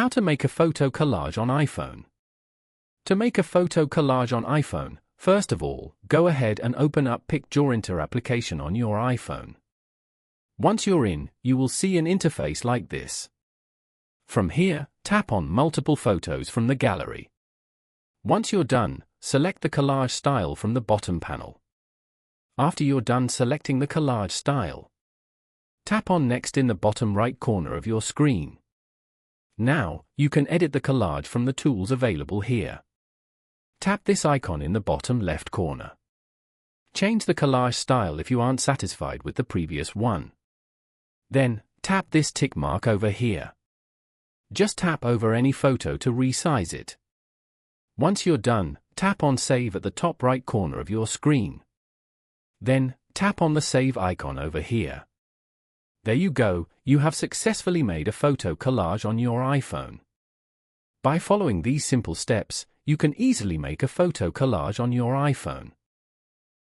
How to make a photo collage on iPhone. To make a photo collage on iPhone, first of all, go ahead and open up Pictorinter application on your iPhone. Once you're in, you will see an interface like this. From here, tap on multiple photos from the gallery. Once you're done, select the collage style from the bottom panel. After you're done selecting the collage style, tap on Next in the bottom right corner of your screen. Now, you can edit the collage from the tools available here. Tap this icon in the bottom left corner. Change the collage style if you aren't satisfied with the previous one. Then, tap this tick mark over here. Just tap over any photo to resize it. Once you're done, tap on Save at the top right corner of your screen. Then, tap on the Save icon over here. There you go, you have successfully made a photo collage on your iPhone. By following these simple steps, you can easily make a photo collage on your iPhone.